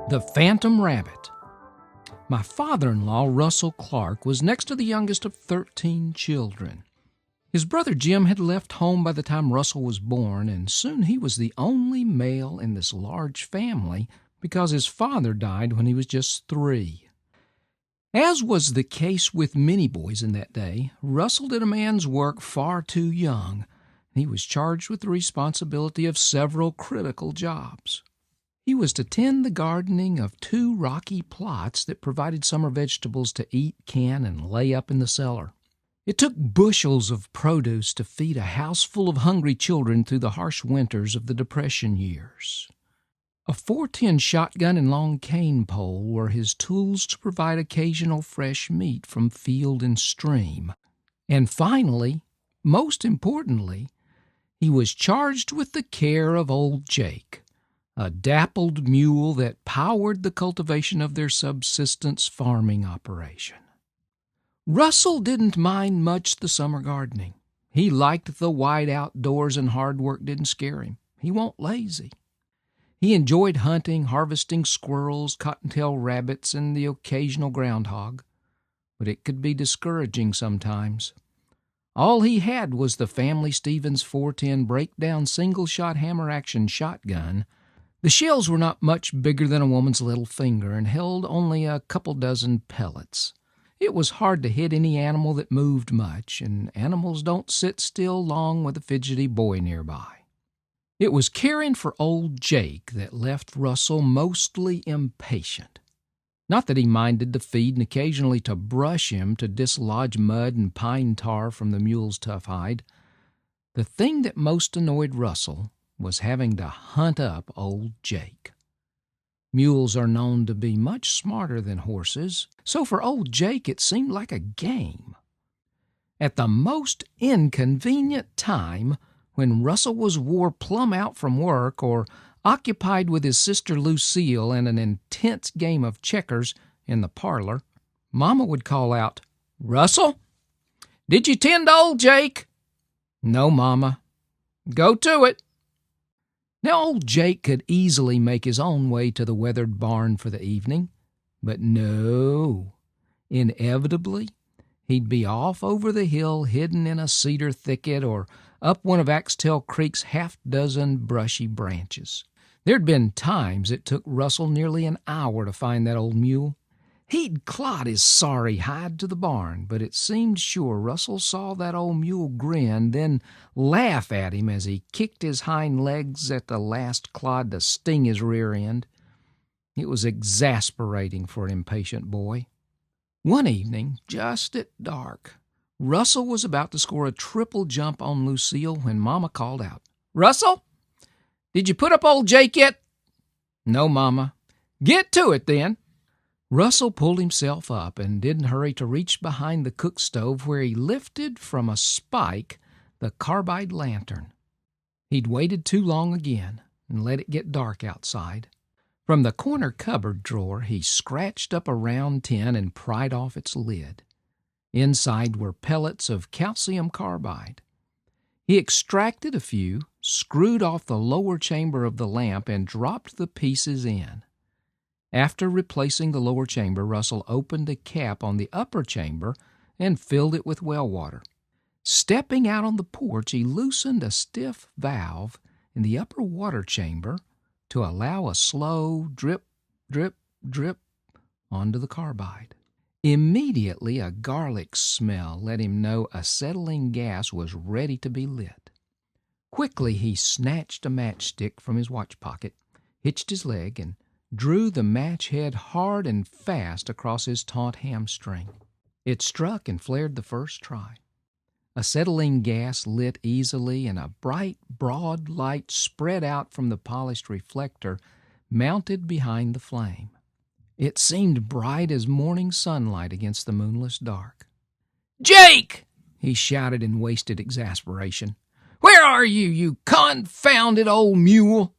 The Phantom Rabbit. My father-in-law, Russell Clark, was next to the youngest of 13 children. His brother Jim had left home by the time Russell was born, and soon he was the only male in this large family because his father died when he was just 3. As was the case with many boys in that day, Russell did a man's work far too young. He was charged with the responsibility of several critical jobs. He was to tend the gardening of 2 rocky plots that provided summer vegetables to eat, can, and lay up in the cellar. It took bushels of produce to feed a house full of hungry children through the harsh winters of the Depression years. A .410 shotgun and long cane pole were his tools to provide occasional fresh meat from field and stream. And finally, most importantly, he was charged with the care of old Jake, a dappled mule that powered the cultivation of their subsistence farming operation. Russell didn't mind much the summer gardening. He liked the wide outdoors, and hard work didn't scare him. He wasn't lazy. He enjoyed hunting, harvesting squirrels, cottontail rabbits, and the occasional groundhog, but it could be discouraging sometimes. All he had was the family Stevens .410 breakdown single-shot hammer-action shotgun. The shells were not much bigger than a woman's little finger and held only a couple dozen pellets. It was hard to hit any animal that moved much, and animals don't sit still long with a fidgety boy nearby. It was caring for old Jake that left Russell mostly impatient. Not that he minded to feed and occasionally to brush him to dislodge mud and pine tar from the mule's tough hide. The thing that most annoyed Russell was having to hunt up old Jake. Mules are known to be much smarter than horses, so for old Jake it seemed like a game. At the most inconvenient time, when Russell was wore plumb out from work or occupied with his sister Lucille in an intense game of checkers in the parlor, Mama would call out, "Russell, did you tend to old Jake?" "No, Mama." "Go to it." Now old Jake could easily make his own way to the weathered barn for the evening, but no, inevitably he'd be off over the hill hidden in a cedar thicket or up one of Axtell Creek's half-dozen brushy branches. There'd been times it took Russell nearly an hour to find that old mule. He'd clod his sorry hide to the barn, but it seemed sure Russell saw that old mule grin, then laugh at him as he kicked his hind legs at the last clod to sting his rear end. It was exasperating for an impatient boy. One evening, just at dark, Russell was about to score a triple jump on Lucille when Mama called out, "Russell, did you put up old Jake yet?" "No, Mama." "Get to it, then." Russell pulled himself up and didn't hurry to reach behind the cook stove where he lifted from a spike the carbide lantern. He'd waited too long again and let it get dark outside. From the corner cupboard drawer he scratched up a round tin and pried off its lid. Inside were pellets of calcium carbide. He extracted a few, screwed off the lower chamber of the lamp, and dropped the pieces in. After replacing the lower chamber, Russell opened the cap on the upper chamber and filled it with well water. Stepping out on the porch, he loosened a stiff valve in the upper water chamber to allow a slow drip, drip, drip onto the carbide. Immediately a garlic smell let him know acetylene gas was ready to be lit. Quickly he snatched a matchstick from his watch pocket, hitched his leg, and drew the match head hard and fast across his taut hamstring. It struck and flared the first try. Acetylene gas lit easily, and a bright, broad light spread out from the polished reflector mounted behind the flame. It seemed bright as morning sunlight against the moonless dark. "Jake!" he shouted in wasted exasperation. "Where are you, you confounded old mule?"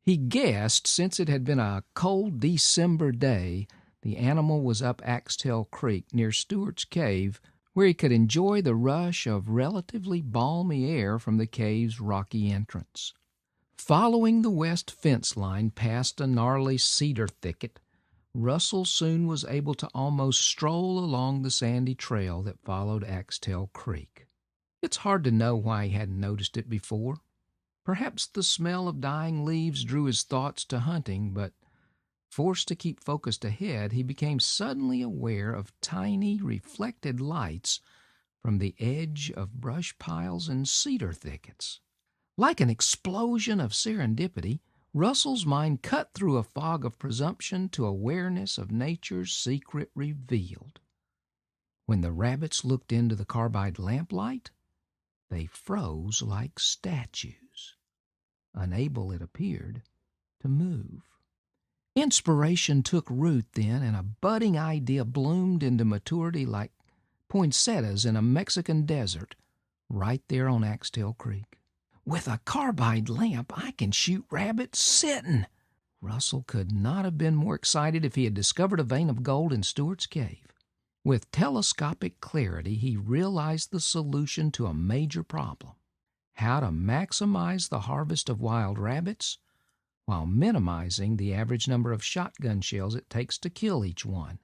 He guessed, since it had been a cold December day, the animal was up Axtell Creek near Stewart's Cave, where he could enjoy the rush of relatively balmy air from the cave's rocky entrance. Following the west fence line past a gnarly cedar thicket, Russell soon was able to almost stroll along the sandy trail that followed Axtell Creek. It's hard to know why he hadn't noticed it before. Perhaps the smell of dying leaves drew his thoughts to hunting, but forced to keep focused ahead, he became suddenly aware of tiny reflected lights from the edge of brush piles and cedar thickets. Like an explosion of serendipity, Russell's mind cut through a fog of presumption to awareness of nature's secret revealed. When the rabbits looked into the carbide lamplight, they froze like statues, unable, it appeared, to move. Inspiration took root then, and a budding idea bloomed into maturity like poinsettias in a Mexican desert, right there on Axtell Creek. With a carbide lamp, I can shoot rabbits sitting. Russell could not have been more excited if he had discovered a vein of gold in Stewart's cave. With telescopic clarity, he realized the solution to a major problem: how to maximize the harvest of wild rabbits while minimizing the average number of shotgun shells it takes to kill each one.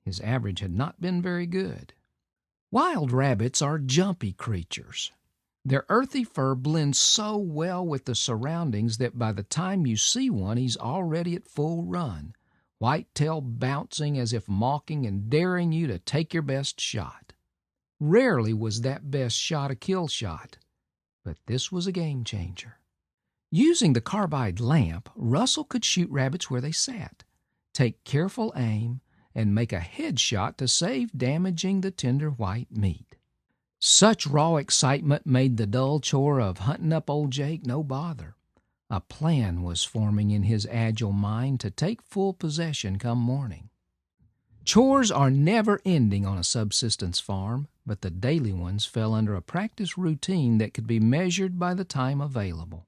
His average had not been very good. Wild rabbits are jumpy creatures. Their earthy fur blends so well with the surroundings that by the time you see one, he's already at full run, white tail bouncing as if mocking and daring you to take your best shot. Rarely was that best shot a kill shot, but this was a game changer. Using the carbide lamp, Russell could shoot rabbits where they sat, take careful aim, and make a headshot to save damaging the tender white meat. Such raw excitement made the dull chore of hunting up old Jake no bother. A plan was forming in his agile mind to take full possession come morning. Chores are never ending on a subsistence farm, but the daily ones fell under a practice routine that could be measured by the time available.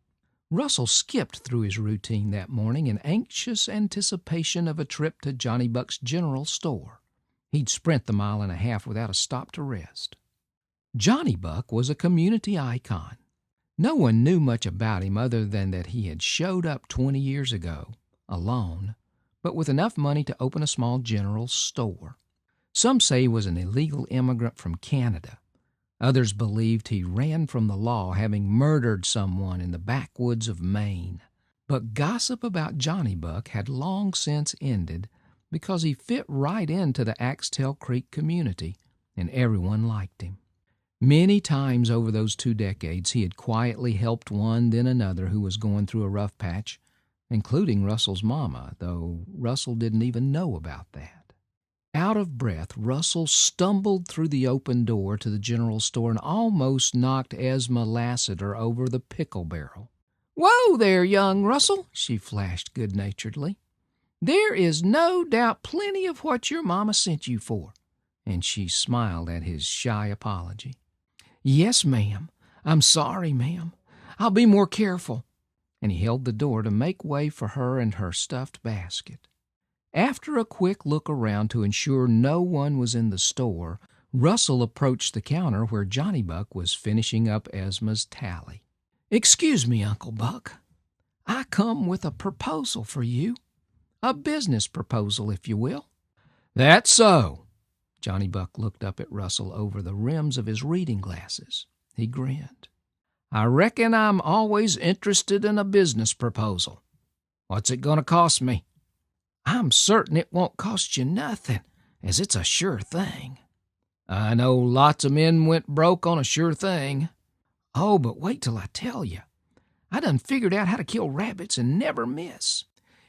Russell skipped through his routine that morning in anxious anticipation of a trip to Johnny Buck's general store. He'd sprint the 1.5 miles without a stop to rest. Johnny Buck was a community icon. No one knew much about him other than that he had showed up 20 years ago, alone, but with enough money to open a small general store. Some say he was an illegal immigrant from Canada. Others believed he ran from the law, having murdered someone in the backwoods of Maine. But gossip about Johnny Buck had long since ended because he fit right into the Axtell Creek community, and everyone liked him. Many times over those 2 decades, he had quietly helped one, then another who was going through a rough patch, including Russell's mama, though Russell didn't even know about that. Out of breath, Russell stumbled through the open door to the general store and almost knocked Esma Lassiter over the pickle barrel. "Whoa there, young Russell," she flashed good-naturedly. "There is no doubt plenty of what your mama sent you for," and she smiled at his shy apology. "Yes, ma'am. I'm sorry, ma'am. I'll be more careful." And he held the door to make way for her and her stuffed basket. After a quick look around to ensure no one was in the store, Russell approached the counter where Johnny Buck was finishing up Esma's tally. "Excuse me, Uncle Buck. I come with a proposal for you. A business proposal, if you will." "That's so." Johnny Buck looked up at Russell over the rims of his reading glasses. He grinned. "I reckon I'm always interested in a business proposal. What's it going to cost me?" "I'm certain it won't cost you nothing, as it's a sure thing." "I know lots of men went broke on a sure thing." "Oh, but wait till I tell you. I done figured out how to kill rabbits and never miss.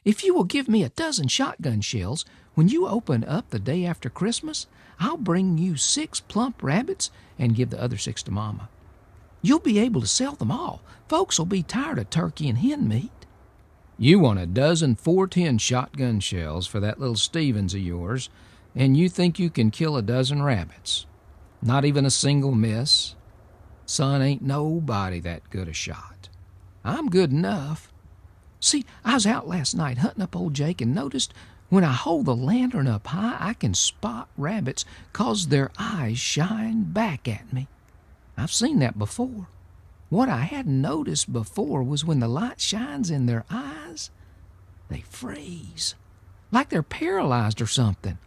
If you will give me 12 shotgun shells, when you open up the day after Christmas, I'll bring you 6 plump rabbits and give the other 6 to Mama. You'll be able to sell them all. Folks'll be tired of turkey and hen meat." "You want 12 410 shotgun shells for that little Stevens of yours, and you think you can kill 12 rabbits? Not even a single miss? Son, ain't nobody that good a shot. I'm good enough. See, I was out last night hunting up old Jake and noticed when I hold the lantern up high, I can spot rabbits 'cause their eyes shine back at me. I've seen that before. What I hadn't noticed before was when the light shines in their eyes, they freeze, like they're paralyzed or something.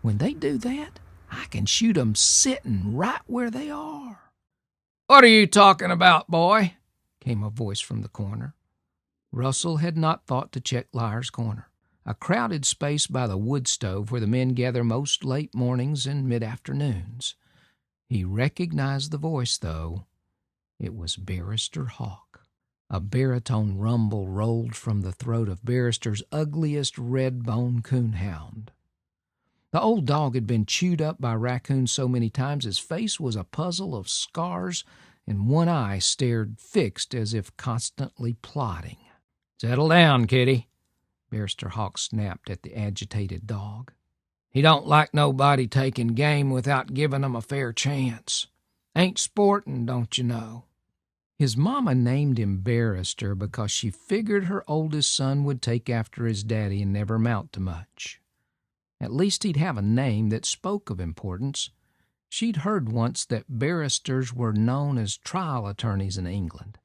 When they do that, I can shoot 'em sitting right where they are." "What are you talking about, boy?" came a voice from the corner. Russell had not thought to check Liar's Corner, a crowded space by the wood stove where the men gather most late mornings and mid-afternoons. He recognized the voice, though. It was Barrister Hawk. A baritone rumble rolled from the throat of Barrister's ugliest red-bone coonhound. The old dog had been chewed up by raccoons so many times his face was a puzzle of scars, and one eye stared fixed as if constantly plotting. "Settle down, Kitty," Barrister Hawk snapped at the agitated dog. "He don't like nobody taking game without giving 'em a fair chance. Ain't sportin', don't you know." His mama named him Barrister because she figured her oldest son would take after his daddy and never amount to much. At least he'd have a name that spoke of importance. She'd heard once that barristers were known as trial attorneys in England.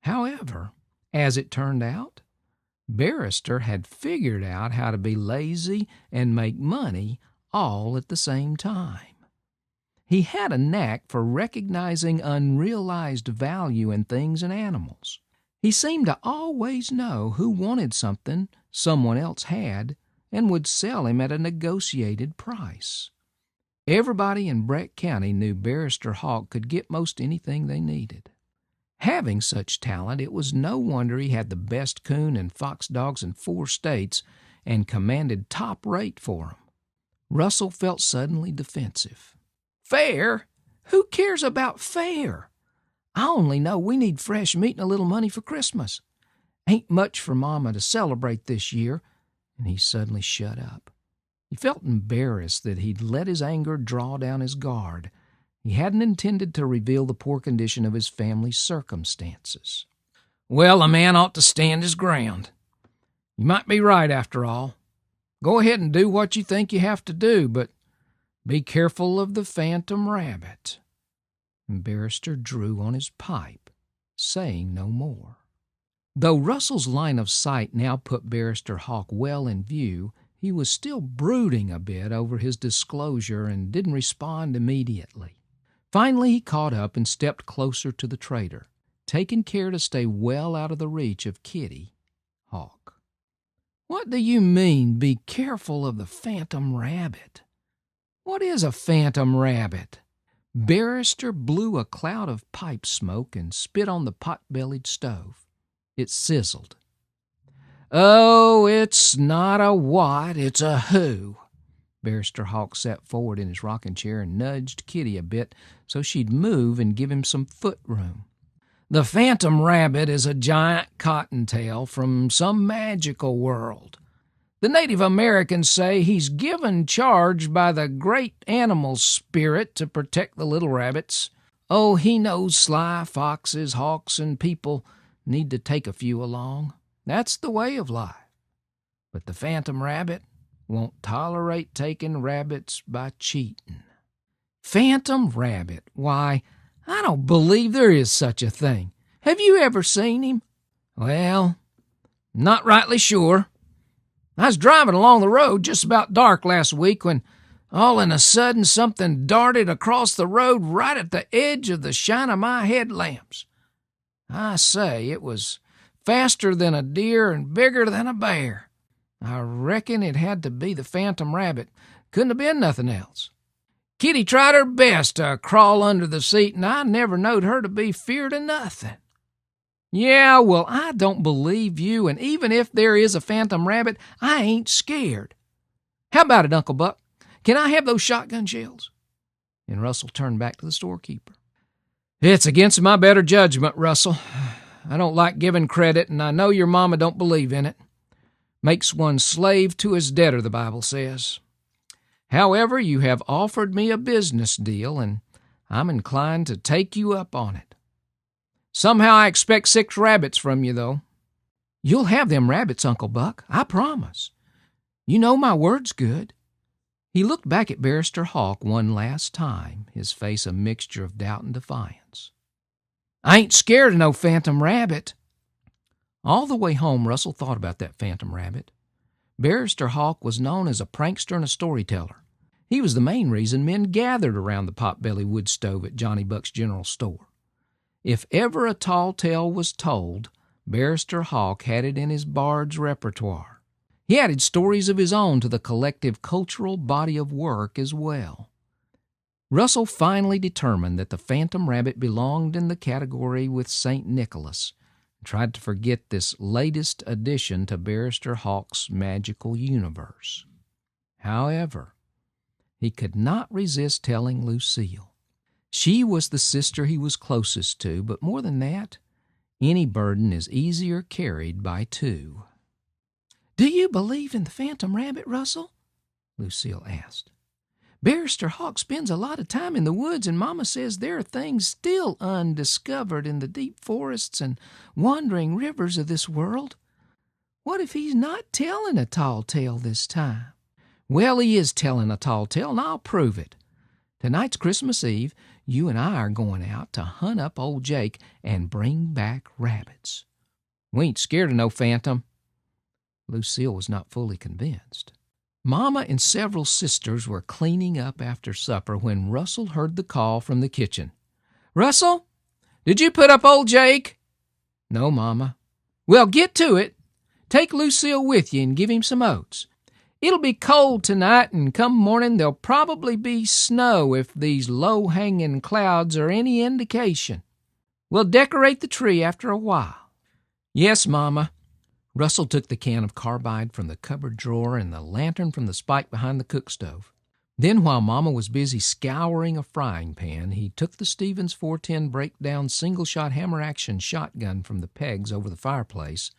However, as it turned out, Barrister had figured out how to be lazy and make money all at the same time. He had a knack for recognizing unrealized value in things and animals. He seemed to always know who wanted something someone else had and would sell him at a negotiated price. Everybody in Breck County knew Barrister Hawk could get most anything they needed. Having such talent, it was no wonder he had the best coon and fox dogs in 4 states and commanded top rate for 'em. Russell felt suddenly defensive. "Fair? Who cares about fair? I only know we need fresh meat and a little money for Christmas. Ain't much for Mama to celebrate this year," and he suddenly shut up. He felt embarrassed that he'd let his anger draw down his guard. He hadn't intended to reveal the poor condition of his family's circumstances. "Well, a man ought to stand his ground. You might be right after all. Go ahead and do what you think you have to do, but be careful of the phantom rabbit." And Barrister drew on his pipe, saying no more. Though Russell's line of sight now put Barrister Hawk well in view, he was still brooding a bit over his disclosure and didn't respond immediately. Finally he caught up and stepped closer to the trader, taking care to stay well out of the reach of Kitty Hawk. "What do you mean, be careful of the phantom rabbit? What is a phantom rabbit?" Barrister blew a cloud of pipe smoke and spit on the pot-bellied stove. It sizzled. "Oh, it's not a what, it's a who." Barrister Hawk sat forward in his rocking chair and nudged Kitty a bit so she'd move and give him some foot room. "The phantom rabbit is a giant cottontail from some magical world. The Native Americans say he's given charge by the great animal spirit to protect the little rabbits. Oh, he knows sly foxes, hawks, and people need to take a few along. That's the way of life. But the phantom rabbit won't tolerate taking rabbits by cheating." "Phantom rabbit? Why, I don't believe there is such a thing. Have you ever seen him?" "Well, not rightly sure. I was driving along the road just about dark last week when all in a sudden something darted across the road right at the edge of the shine of my headlamps. I say, it was faster than a deer and bigger than a bear. I reckon it had to be the phantom rabbit. Couldn't have been nothing else. Kitty tried her best to crawl under the seat, and I never knowed her to be feared of nothing." "Yeah, well, I don't believe you, and even if there is a phantom rabbit, I ain't scared. How about it, Uncle Buck? Can I have those shotgun shells?" And Russell turned back to the storekeeper. "It's against my better judgment, Russell. I don't like giving credit, and I know your mama don't believe in it. Makes one slave to his debtor, the Bible says. However, you have offered me a business deal, and I'm inclined to take you up on it. Somehow I expect 6 rabbits from you, though." "You'll have them rabbits, Uncle Buck, I promise. You know my word's good." He looked back at Barrister Hawk one last time, his face a mixture of doubt and defiance. I ain't scared of no phantom rabbit." All the way home, Russell thought about that phantom rabbit. Barrister Hawk was known as a prankster and a storyteller. He was the main reason men gathered around the potbelly wood stove at Johnny Buck's general store. If ever a tall tale was told, Barrister Hawk had it in his bard's repertoire. He added stories of his own to the collective cultural body of work as well. Russell finally determined that the phantom rabbit belonged in the category with St. Nicholas, and tried to forget this latest addition to Barrister Hawk's magical universe. However, he could not resist telling Lucille. She was the sister he was closest to, but more than that, any burden is easier carried by two. "Do you believe in the phantom rabbit, Russell?" Lucille asked. "Barrister Hawk spends a lot of time in the woods, and Mama says there are things still undiscovered in the deep forests and wandering rivers of this world. What if he's not telling a tall tale this time?" "Well, he is telling a tall tale, and I'll prove it. Tonight's Christmas Eve. You and I are going out to hunt up old Jake and bring back rabbits. We ain't scared of no phantom." Lucille was not fully convinced. Mama and several sisters were cleaning up after supper when Russell heard the call from the kitchen. "Russell, did you put up old Jake?" "No, Mama." "Well, get to it. Take Lucille with you and give him some oats. It'll be cold tonight, and come morning there'll probably be snow if these low-hanging clouds are any indication. We'll decorate the tree after a while." "Yes, Mama." Russell took the can of carbide from the cupboard drawer and the lantern from the spike behind the cook stove. Then, while Mama was busy scouring a frying pan, he took the Stevens 410 breakdown single-shot hammer-action shotgun from the pegs over the fireplace,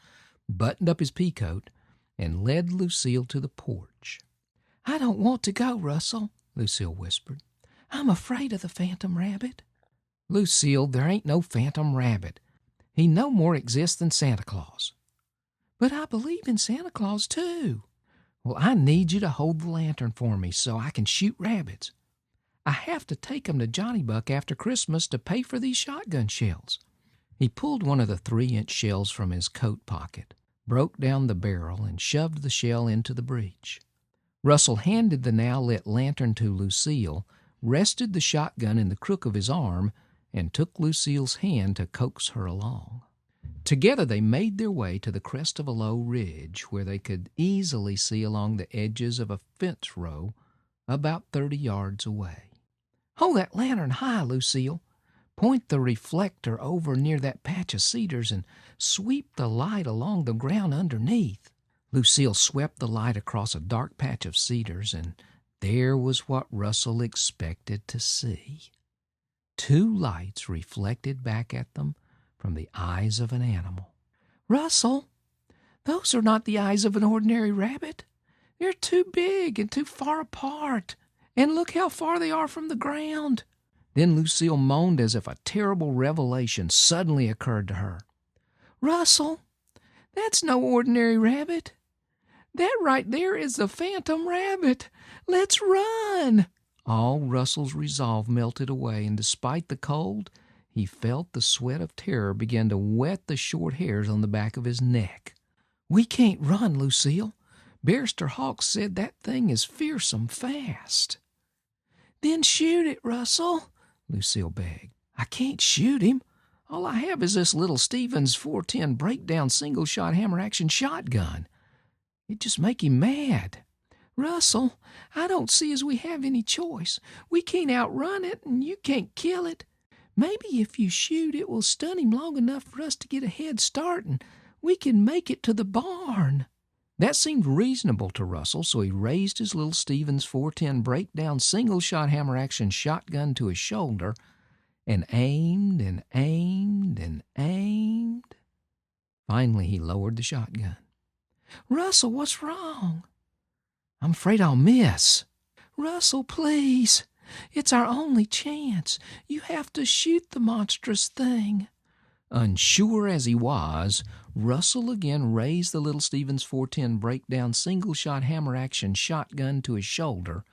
buttoned up his peacoat, and led Lucille to the porch. "I don't want to go, Russell," Lucille whispered. "I'm afraid of the phantom rabbit." "Lucille, there ain't no phantom rabbit. He no more exists than Santa Claus." "But I believe in Santa Claus, too." "Well, I need you to hold the lantern for me so I can shoot rabbits. I have to take 'em to Johnny Buck after Christmas to pay for these shotgun shells." He pulled one of the 3-inch shells from his coat pocket, broke down the barrel, and shoved the shell into the breech. Russell handed the now lit lantern to Lucille, rested the shotgun in the crook of his arm, and took Lucille's hand to coax her along. Together they made their way to the crest of a low ridge where they could easily see along the edges of a fence row about 30 yards away. "Hold that lantern high, Lucille. Point the reflector over near that patch of cedars and sweep the light along the ground underneath." Lucille swept the light across a dark patch of cedars, and there was what Russell expected to see. 2 lights reflected back at them from the eyes of an animal. "Russell, those are not the eyes of an ordinary rabbit. They're too big and too far apart. And look how far they are from the ground." Then Lucille moaned as if a terrible revelation suddenly occurred to her. "Russell, that's no ordinary rabbit. That right there is the phantom rabbit. Let's run." All Russell's resolve melted away, and despite the cold, he felt the sweat of terror begin to wet the short hairs on the back of his neck. "We can't run, Lucille. Barrister Hawk said that thing is fearsome fast." "Then shoot it, Russell," Lucille begged. "I can't shoot him. All I have is this little Stevens 410 breakdown single-shot hammer-action shotgun. It'd just make him mad. Russell, I don't see as we have any choice. We can't outrun it, and you can't kill it. Maybe if you shoot, it will stun him long enough for us to get a head start, and we can make it to the barn." That seemed reasonable to Russell, so he raised his little Stevens 410 breakdown single-shot hammer-action shotgun to his shoulder and aimed and aimed and aimed. Finally, he lowered the shotgun. "Russell, what's wrong?" "I'm afraid I'll miss." "Russell, please. It's our only chance. You have to shoot the monstrous thing." Unsure as he was, Russell again raised the little Stevens 410 breakdown single-shot hammer-action shotgun to his shoulder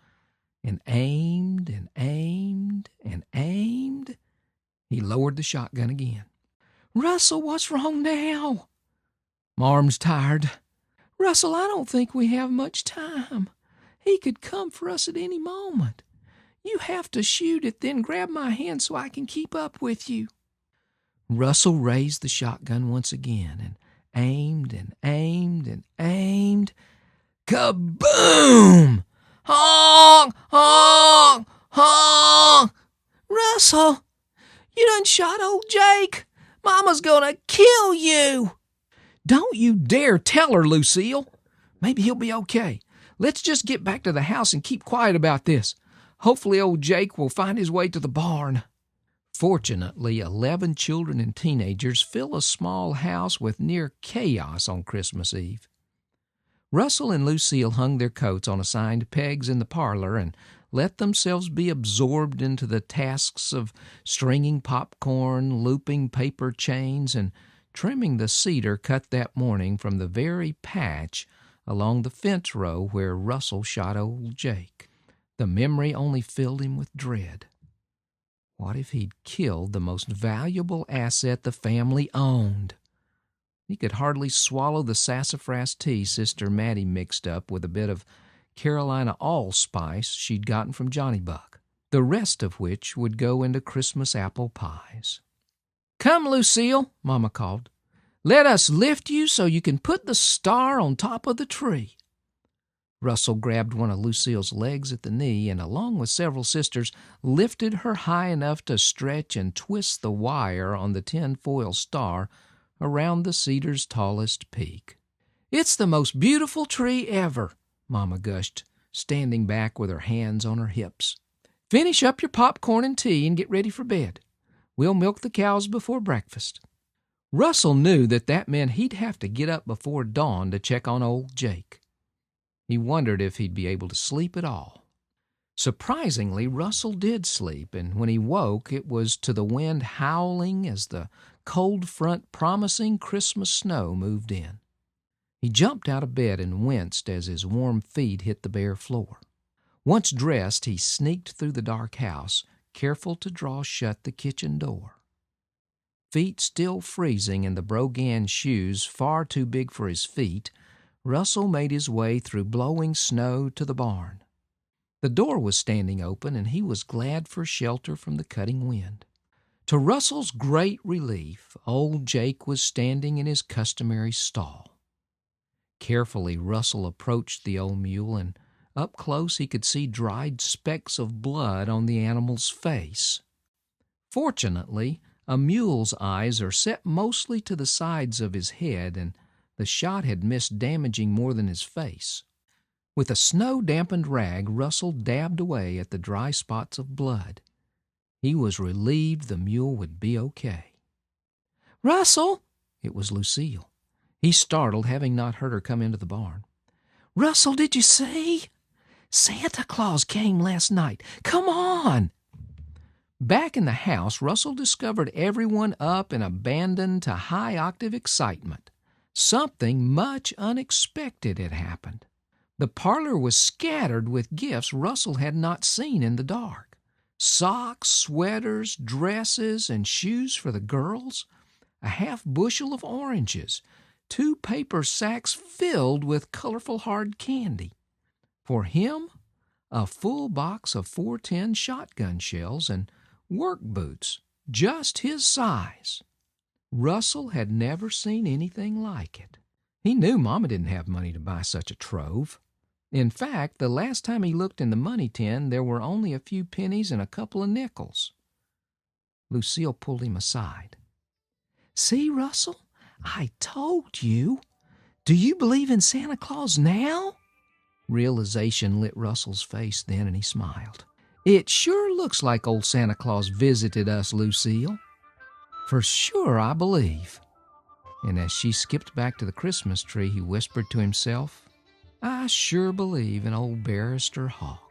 and aimed and aimed and aimed He lowered the shotgun again. "Russell, what's wrong now?" "Marm's tired." "Russell, I don't think we have much time. He could come for us at any moment. You have to shoot it, then grab my hand so I can keep up with you." Russell raised the shotgun once again and aimed and aimed and aimed. Kaboom! Honk! Honk! Honk! "Russell, you done shot old Jake. Mama's gonna kill you." "Don't you dare tell her, Lucille. Maybe he'll be okay. Let's just get back to the house and keep quiet about this. Hopefully old Jake will find his way to the barn." Fortunately, 11 children and teenagers fill a small house with near chaos on Christmas Eve. Russell and Lucille hung their coats on assigned pegs in the parlor and let themselves be absorbed into the tasks of stringing popcorn, looping paper chains, and trimming the cedar cut that morning from the very patch along the fence row where Russell shot old Jake. The memory only filled him with dread. What if he'd killed the most valuable asset the family owned? He could hardly swallow the sassafras tea Sister Mattie mixed up with a bit of Carolina allspice she'd gotten from Johnny Buck, the rest of which would go into Christmas apple pies. "Come, Lucille," Mama called. "Let us lift you so you can put the star on top of the tree." Russell grabbed one of Lucille's legs at the knee and, along with several sisters, lifted her high enough to stretch and twist the wire on the tin-foil star around the cedar's tallest peak. "It's the most beautiful tree ever," Mama gushed, standing back with her hands on her hips. "Finish up your popcorn and tea and get ready for bed. We'll milk the cows before breakfast." Russell knew that meant he'd have to get up before dawn to check on old Jake. He wondered if he'd be able to sleep at all. Surprisingly, Russell did sleep, and when he woke, it was to the wind howling as the cold front promising Christmas snow moved in. He jumped out of bed and winced as his warm feet hit the bare floor. Once dressed, he sneaked through the dark house, careful to draw shut the kitchen door. Feet still freezing and the Brogan shoes far too big for his feet, Russell made his way through blowing snow to the barn. The door was standing open, and he was glad for shelter from the cutting wind. To Russell's great relief, old Jake was standing in his customary stall. Carefully, Russell approached the old mule, and up close he could see dried specks of blood on the animal's face. Fortunately, a mule's eyes are set mostly to the sides of his head, and the shot had missed damaging more than his face. With a snow-dampened rag, Russell dabbed away at the dry spots of blood. He was relieved the mule would be okay. "Russell!" It was Lucille. He startled, having not heard her come into the barn. "Russell, did you see? Santa Claus came last night. Come on!" Back in the house, Russell discovered everyone up and abandoned to high-octave excitement. Something much unexpected had happened. The parlor was scattered with gifts Russell had not seen in the dark. Socks, sweaters, dresses, and shoes for the girls, a half bushel of oranges, 2 paper sacks filled with colorful hard candy. For him, a full box of 410 shotgun shells and work boots, just his size. Russell had never seen anything like it. He knew Mama didn't have money to buy such a trove. In fact, the last time he looked in the money tin, there were only a few pennies and a couple of nickels. Lucille pulled him aside. "See, Russell, I told you. Do you believe in Santa Claus now?" Realization lit Russell's face then, and he smiled. "It sure looks like old Santa Claus visited us, Lucille. For sure, I believe." And as she skipped back to the Christmas tree, he whispered to himself, "I sure believe in old Barrister Hawk."